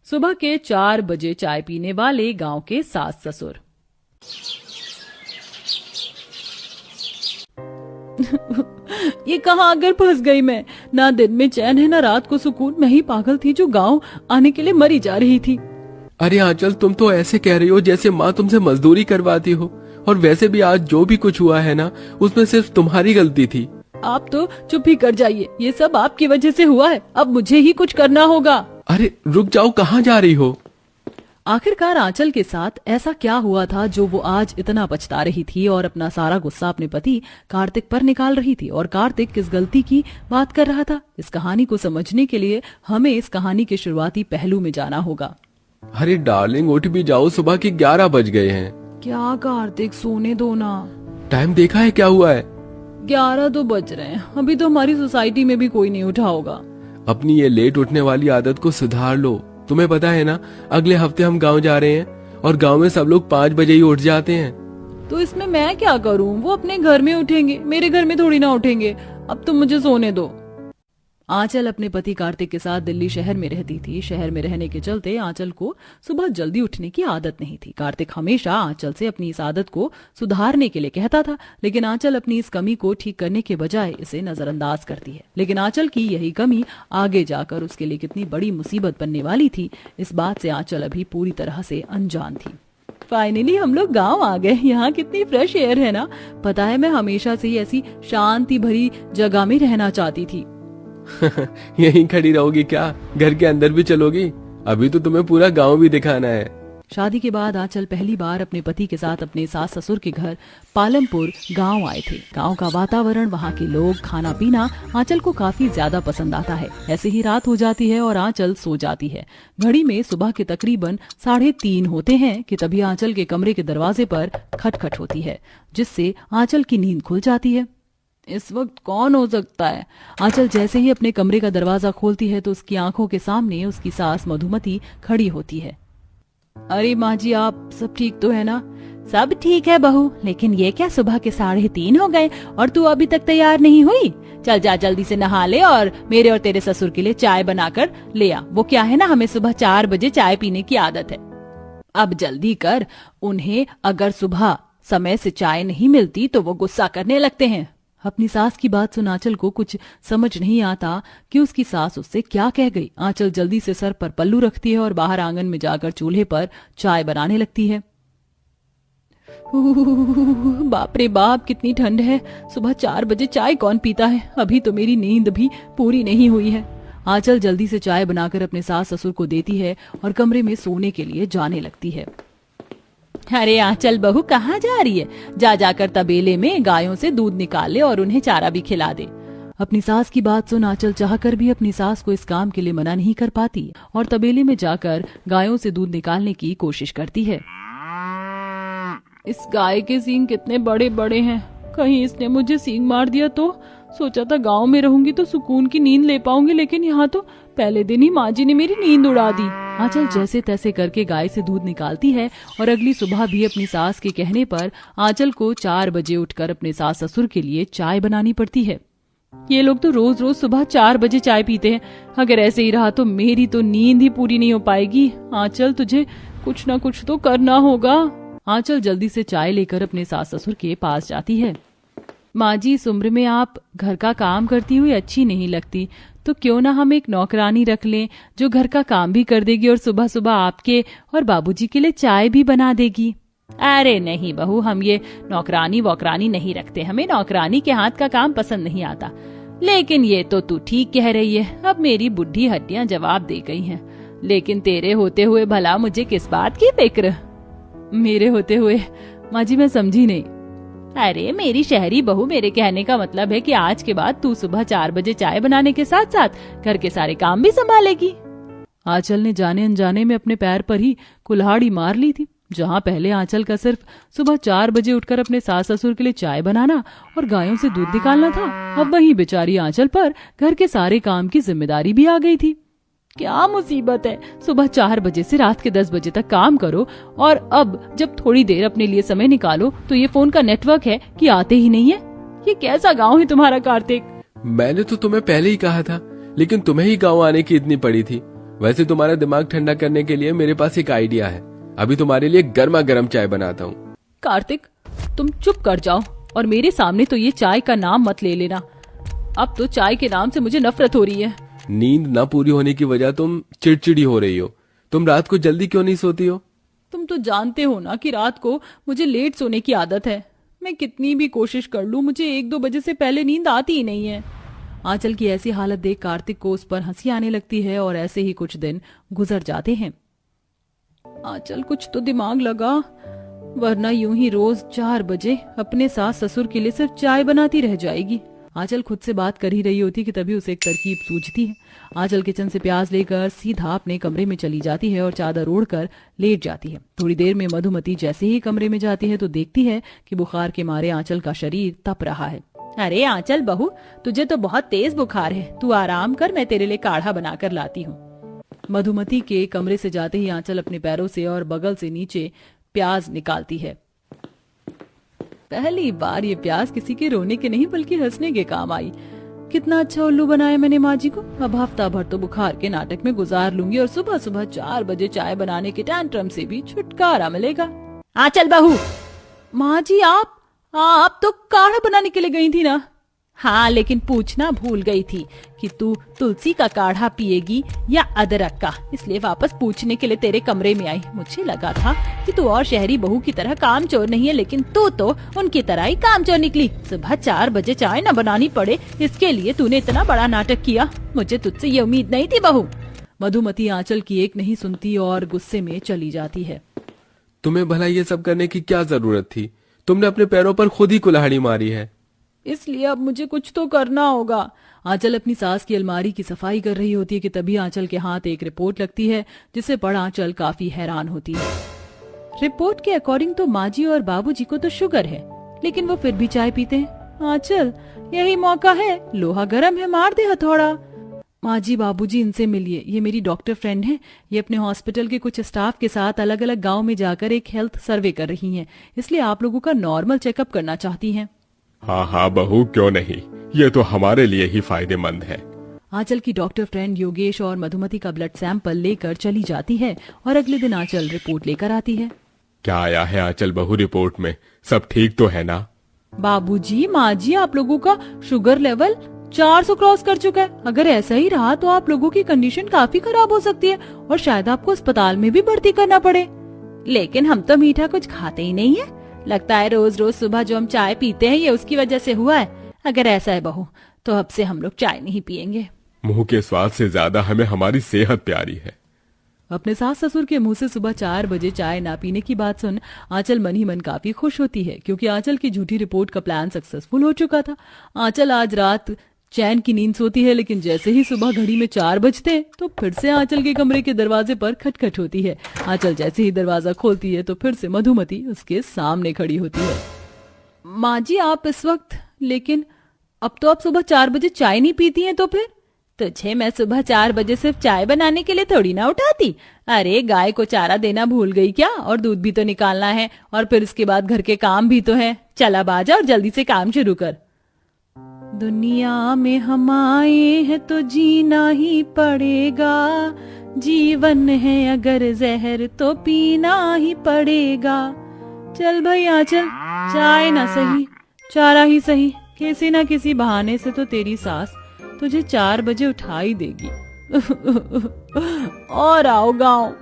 सुबह के 4 बजे चाय पीने वाले गांव के सास ससुर। ये कहाँ आकर फंस गई मैं। ना दिन में चैन है ना रात को सुकून। मैं ही पागल थी जो गांव आने के लिए मरी जा रही थी। अरे आंचल, तुम तो ऐसे कह रही हो जैसे माँ तुमसे मजदूरी करवाती हो। और वैसे भी आज जो भी कुछ हुआ है ना, उसमें सिर्फ तुम्हारी गलती थी। आप तो चुप ही कर जाइए। ये सब आपकी वजह से हुआ है। अब मुझे ही कुछ करना होगा। अरे रुक जाओ, कहाँ जा रही हो? आखिरकार आंचल के साथ ऐसा क्या हुआ था जो वो आज इतना पछता रही थी और अपना सारा गुस्सा अपने पति कार्तिक पर निकाल रही थी। और कार्तिक किस गलती की बात कर रहा था, इस कहानी को समझने के लिए हमें इस कहानी के शुरुआती पहलू में जाना होगा। अरे डार्लिंग, उठ भी जाओ, सुबह के 11 बज गए हैं। क्या कार्तिक, सोने दो ना। टाइम देखा है क्या हुआ है? 11 तो बज रहे हैं। अभी तो हमारी सोसाइटी में भी कोई नहीं उठा होगा। अपनी ये लेट उठने वाली आदत को सुधार लो। तुम्हें पता है ना, अगले हफ्ते हम गांव जा रहे हैं और गांव में सब लोग 5 बजे ही उठ जाते हैं। तो इसमें मैं क्या करूं? वो अपने घर में उठेंगे, मेरे घर में थोड़ी ना उठेंगे। अब तुम मुझे सोने दो। आंचल अपने पति कार्तिक के साथ दिल्ली शहर में रहती थी। शहर में रहने के चलते आंचल को सुबह जल्दी उठने की आदत नहीं थी। कार्तिक हमेशा आंचल से अपनी इस आदत को सुधारने के लिए कहता था, लेकिन आंचल अपनी इस कमी को ठीक करने के बजाय इसे नजरअंदाज करती है। लेकिन आंचल की यही कमी आगे जाकर उसके लिए कितनी बड़ी मुसीबत बनने वाली थी, इस बात से आंचल अभी पूरी तरह से अनजान थी। फाइनली हम लोग गांव आ गए। यहाँ कितनी फ्रेश एयर है ना। पता है, मैं हमेशा से ही ऐसी शांति भरी जगह में रहना चाहती थी। यहीं खड़ी रहोगी क्या? घर के अंदर भी चलोगी? अभी तो तुम्हें पूरा गांव भी दिखाना है। शादी के बाद आंचल पहली बार अपने पति के साथ अपने सास ससुर के घर पालमपुर गांव आए थे। गांव का वातावरण, वहां के लोग, खाना पीना आंचल को काफी ज्यादा पसंद आता है। ऐसे ही रात हो जाती है और आंचल सो जाती है। घड़ी में सुबह के तकरीबन 3:30 होते हैं कि तभी आंचल के कमरे के दरवाजे पर खटखट होती है, जिससे आंचल की नींद खुल जाती है। इस वक्त कौन हो सकता है? आंचल जैसे ही अपने कमरे का दरवाजा खोलती है तो उसकी आंखों के सामने उसकी सास मधुमती खड़ी होती है। अरे माँ जी, आप सब ठीक तो है ना? सब ठीक है बहू, लेकिन ये क्या सुबह के 3:30 हो गए और तू अभी तक तैयार नहीं हुई? चल जा, जल्दी से नहा ले और मेरे और तेरे ससुर के लिए चाय बनाकर ले आ। वो क्या है ना, हमें सुबह 4 बजे चाय पीने की आदत है। अब जल्दी कर। उन्हें अगर सुबह समय से चाय नहीं मिलती तो वो गुस्सा करने लगते हैं। अपनी सास की बात सुन आंचल को कुछ समझ नहीं आता कि उसकी सास उससे क्या कह गई। आंचल जल्दी से सर पर पल्लू रखती है और बाहर आंगन में जाकर चूल्हे पर चाय बनाने लगती है। बाप रे बाप, कितनी ठंड है। सुबह 4 बजे चाय कौन पीता है? अभी तो मेरी नींद भी पूरी नहीं हुई है। आंचल जल्दी से चाय बनाकर अपने सास ससुर को देती है और कमरे में सोने के लिए जाने लगती है। अरे आंचल बहू, कहाँ जा रही है? जा जाकर तबेले में गायों से दूध निकाल ले और उन्हें चारा भी खिला दे। अपनी सास की बात सुन आंचल चाहकर भी अपनी सास को इस काम के लिए मना नहीं कर पाती और तबेले में जाकर गायों से दूध निकालने की कोशिश करती है। इस गाय के सींग कितने बड़े बड़े हैं। कहीं इसने मुझे सींग मार दिया तो? सोचा था गांव में रहूंगी तो सुकून की नींद ले पाऊंगी, लेकिन यहाँ तो पहले दिन ही माँ जी ने मेरी नींद उड़ा दी। आंचल जैसे तैसे करके गाय से दूध निकालती है और अगली सुबह भी अपनी सास के कहने पर आंचल को 4 बजे उठकर अपने सास ससुर के लिए चाय बनानी पड़ती है। ये लोग तो रोज रोज सुबह 4 बजे चाय पीते हैं। अगर ऐसे ही रहा तो मेरी तो नींद ही पूरी नहीं हो पाएगी। आंचल, तुझे कुछ ना कुछ तो करना होगा। आंचल जल्दी से चाय लेकर अपने सास ससुर के पास जाती है। माँ जी, इस उम्र में आप घर का काम करती हुई अच्छी नहीं लगती, तो क्यों ना हम एक नौकरानी रख लें जो घर का काम भी कर देगी और सुबह सुबह आपके और बाबूजी के लिए चाय भी बना देगी। अरे नहीं बहू, हम ये नौकरानी वोकरानी नहीं रखते। हमें नौकरानी के हाथ का काम पसंद नहीं आता। लेकिन ये तो तू ठीक कह रही है। अब मेरी बुढ़ी हड्डियां जवाब दे गई हैं। लेकिन तेरे होते हुए भला मुझे किस बात की फिक्र? मेरे होते हुए? माँ जी, मैं समझी नहीं। अरे मेरी शहरी बहू, मेरे कहने का मतलब है कि आज के बाद तू सुबह 4 बजे चाय बनाने के साथ साथ घर के सारे काम भी संभालेगी। आंचल ने जाने अनजाने में अपने पैर पर ही कुल्हाड़ी मार ली थी। जहाँ पहले आंचल का सिर्फ सुबह 4 बजे उठकर अपने सास ससुर के लिए चाय बनाना और गायों से दूध निकालना था, अब वहीं बेचारी आंचल पर घर के सारे काम की जिम्मेदारी भी आ गई थी। क्या मुसीबत है। सुबह 4 बजे से रात के 10 बजे तक काम करो और अब जब थोड़ी देर अपने लिए समय निकालो तो ये फोन का नेटवर्क है कि आते ही नहीं है। ये कैसा गांव है तुम्हारा कार्तिक? मैंने तो तुम्हें पहले ही कहा था, लेकिन तुम्हें ही गांव आने की इतनी पड़ी थी। वैसे तुम्हारा दिमाग ठंडा करने के लिए मेरे पास एक आइडिया है। अभी तुम्हारे लिए गर्मा गर्म चाय बनाता हूँ। कार्तिक, तुम चुप कर जाओ और मेरे सामने तो ये चाय का नाम मत ले लेना। अब तो चाय के नाम से मुझे नफरत हो रही है। नींद ना पूरी होने की वजह तुम चिड़चिड़ी हो रही हो। तुम रात को जल्दी क्यों नहीं सोती हो? तुम तो जानते हो ना कि रात को मुझे लेट सोने की आदत है। मैं कितनी भी कोशिश कर लूं, मुझे 1-2 बजे से पहले नींद आती ही नहीं है। आंचल की ऐसी हालत देख कार्तिक को उस पर हंसी आने लगती है और ऐसे ही कुछ दिन गुजर जाते हैं। आंचल, कुछ तो दिमाग लगा, वरना यूं ही रोज 4 बजे अपने सास ससुर के लिए सिर्फ चाय बनाती रह जाएगी। आंचल खुद से बात कर ही रही होती कि तभी उसे एक तरकीब सूझती है। आंचल किचन से प्याज लेकर सीधा अपने कमरे में चली जाती है और चादर ओढ़कर लेट जाती है। थोड़ी देर में मधुमती जैसे ही कमरे में जाती है तो देखती है कि बुखार के मारे आंचल का शरीर तप रहा है। अरे आंचल बहू, तुझे तो बहुत तेज बुखार है, तू आराम कर, मैं तेरे लिए काढ़ा बनाकर लाती हूँ। मधुमती के कमरे से जाते ही आंचल अपने पैरों से और बगल से नीचे प्याज निकालती है। पहली बार ये प्याज किसी के रोने के नहीं बल्कि हंसने के काम आई। कितना अच्छा उल्लू बनाया मैंने माँ जी को। अब हफ्ता भर तो बुखार के नाटक में गुजार लूंगी और सुबह सुबह 4 बजे चाय बनाने के टैंट्रम से भी छुटकारा मिलेगा। आंचल बहू। माँ जी, आप तो काढ़ा बनाने के लिए गई थी ना? हाँ, लेकिन पूछना भूल गई थी कि तू तुलसी का काढ़ा पिएगी या अदरक का, इसलिए वापस पूछने के लिए तेरे कमरे में आई। मुझे लगा था कि तू और शहरी बहू की तरह कामचोर नहीं है, लेकिन तू तो उनकी तरह ही कामचोर निकली। सुबह 4 बजे चाय न बनानी पड़े, इसके लिए तूने इतना बड़ा नाटक किया। मुझे तुझसे ये उम्मीद नहीं थी बहू। मधुमती आंचल की एक नहीं सुनती और गुस्से में चली जाती है। तुम्हें भला ये सब करने की क्या जरूरत थी? तुमने अपने पैरों पर खुद ही कुल्हाड़ी मारी है। इसलिए अब मुझे कुछ तो करना होगा। आंचल अपनी सास की अलमारी की सफाई कर रही होती है कि तभी आंचल के हाथ एक रिपोर्ट लगती है, जिसे पढ़ आंचल काफी हैरान होती है। रिपोर्ट के अकॉर्डिंग तो माँ जी और बाबूजी को तो शुगर है, लेकिन वो फिर भी चाय पीते हैं। आंचल, यही मौका है, लोहा गर्म है, मार दे हथौड़ा। माँ जी, बाबूजी, इनसे मिलिए, ये मेरी डॉक्टर फ्रेंड है। ये अपने हॉस्पिटल के कुछ स्टाफ के साथ अलग अलग गाँव में जाकर एक हेल्थ सर्वे कर रही है, इसलिए आप लोगों का नॉर्मल चेकअप करना चाहती है। हाँ हाँ बहू, क्यों नहीं, ये तो हमारे लिए ही फायदेमंद है। आंचल की डॉक्टर फ्रेंड योगेश और मधुमती का ब्लड सैंपल लेकर चली जाती है और अगले दिन आंचल रिपोर्ट लेकर आती है। क्या आया है आंचल बहू रिपोर्ट में? सब ठीक तो है ना? बाबूजी, माँ जी, आप लोगों का शुगर लेवल 400 क्रॉस कर चुका है। अगर ऐसा ही रहा तो आप लोगों की कंडीशन काफी खराब हो सकती है और शायद आपको अस्पताल में भी भर्ती करना पड़े। लेकिन हम तो मीठा कुछ खाते ही नहीं है। लगता है रोज रोज सुबह जो हम चाय पीते हैं ये उसकी वजह से हुआ है। अगर ऐसा है बहू, तो अब से हम लोग चाय नहीं पियेंगे। मुंह के स्वाद से ज्यादा हमें हमारी सेहत प्यारी है। अपने सास ससुर के मुंह से सुबह 4 बजे चाय ना पीने की बात सुन आंचल मन ही मन काफी खुश होती है, क्योंकि आंचल की झूठी रिपोर्ट का प्लान सक्सेसफुल हो चुका था। आंचल आज रात चैन की नींद सोती है, लेकिन जैसे ही सुबह घड़ी में 4 बजते तो फिर से आंचल के कमरे के दरवाजे पर खटखट होती है। आंचल जैसे ही दरवाजा खोलती है तो फिर से मधुमती उसके सामने खड़ी होती है। माँ जी, आप इस वक्त? लेकिन अब तो आप सुबह 4 बजे चाय नहीं पीती हैं। तो फिर तुझे मैं सुबह 4 बजे सिर्फ चाय बनाने के लिए थोड़ी ना उठाती। अरे गाय को चारा देना भूल गई क्या? और दूध भी तो निकालना है, और फिर इसके बाद घर के काम भी तो है। चल अब आजा और जल्दी से काम शुरू कर। दुनिया में हम आए हैं तो जीना ही पड़ेगा, जीवन है अगर जहर तो पीना ही पड़ेगा। चल भाई आंचल, चाय ना सही चारा ही सही, किसी ना किसी बहाने से तो तेरी सास तुझे 4 बजे उठा ही देगी। और आओ गाँव।